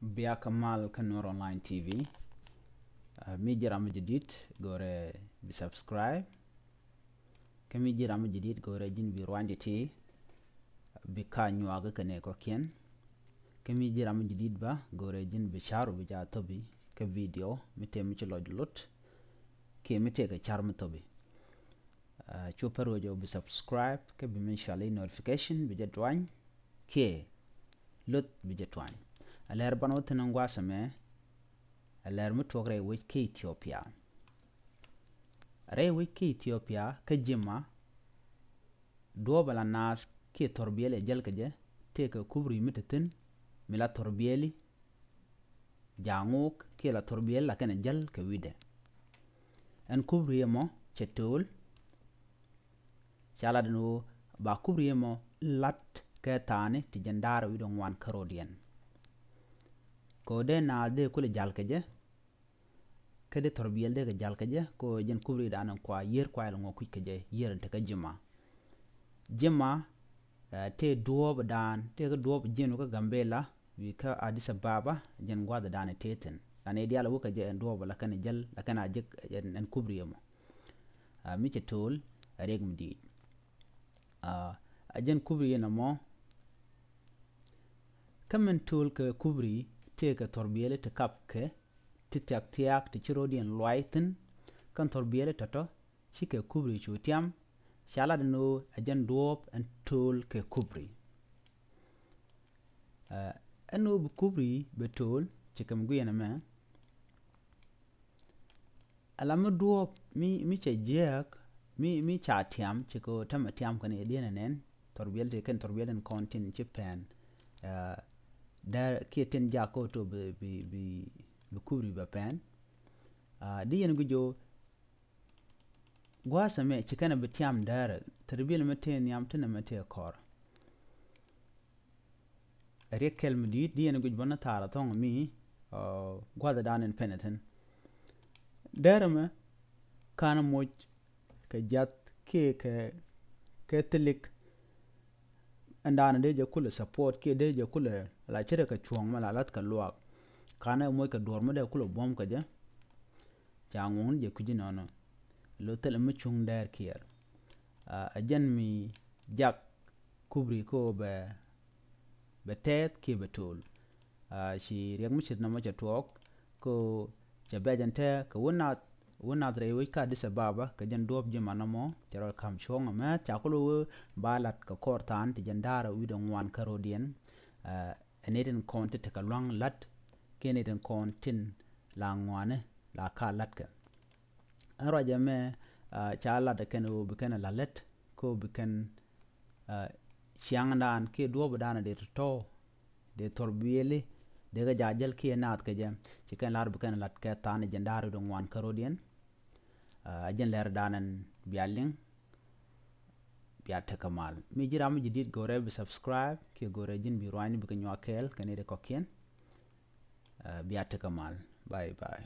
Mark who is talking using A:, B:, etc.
A: بيا كمال كنور اونلاين تي في. ميجي رام جديد غوري بسبسكرايب. كميجي رام جديد غوري جين بيروان تي بكا نيواغ كني كوكين. كميجي رام جديد با غوري جين بشارو بجا توبي كفيديو متى ميچلو جلوت كي متى كچار متوبي. چوپر وجو بسبسكرايب كبمنشالي نوتيفيكيشن بجتوان كي لوت بجتوان الهر بانو تننغوا سمه الهر متوغري ويج كي إثيوبيا ري ويج كي إثيوبيا كجمع دو بلا ناس كي تربيلي جل كجه تيك كبري متتن ملا تربيلي جانوك كي لا تربيلي لكن جل كويده ان كبري مو چتول شالا دنو با كبري مو لات كتاني تجندار ويدون وان كرودين كودين نالده كل جال كجه كده تربيل ده جال كجه كو جن كبري دانن كوا يير كوا لنغو كوي كجه يير انت كجما جما تي دوب دان تي دوب جنو كغامبيلا ويكا أديس أبابا جن غوا دان تيتن أنا إديال وكا جن دوب لكن جل لكن أجك ان كبري يمو ميچ تول ريق مديد أجن كبري نمو كمن تول كبري تيك تربيل تكابك تتاك تياك تشرودين لوايتن كان تربيل تتو شيك كبري شوتيام شالا دنو أجن دوب ان تول كبري انو بكبري بتول شكم غوينا ما alama duop mi chajek mi chatiam chiko tamatiam kan edena nen torbiel de kan torbiel en kontin chipen dar kiten jako to bi kubri ba pen di yen gujo gwasa me chikana bitiam dar torbiel meten yam tana mate kor rekel mdi di yen gujo bana tara tong mi gwada danen peneten درما كان موج كجات كتلك عندنا ديجا كل سبورت كي ديجا كل لا شركة شوان ما لات كلواق كان موج كدور مده كل بوم كجا جانون جا كجينا أنا لو تلم شون دار كير أجن مي جاك كوبري كو بتات كي بتول شي رياض مشيت نما جتوك كو jabajan te ka wonat rewi ka disa baba ka jan dob jema namo jarol kam chonga ma chakolo balat ka kortan ti jandara wi don wan karodien eneden konte te ka long lat keneden kontin la ngwane la ka lat ka aro jame chala de kenu bikena lalet ko biken chiangdan ke dob dana de to de torbiele dega jajal ki naat ke jam chikan lar bukan lat ka tan jandaru dong wan karodien ajen ler danan bialing biata kamal mi jiram jidid gore bi subscribe ki gore jin bi roani bi kan yakel kanede kokien biata kamal bye bye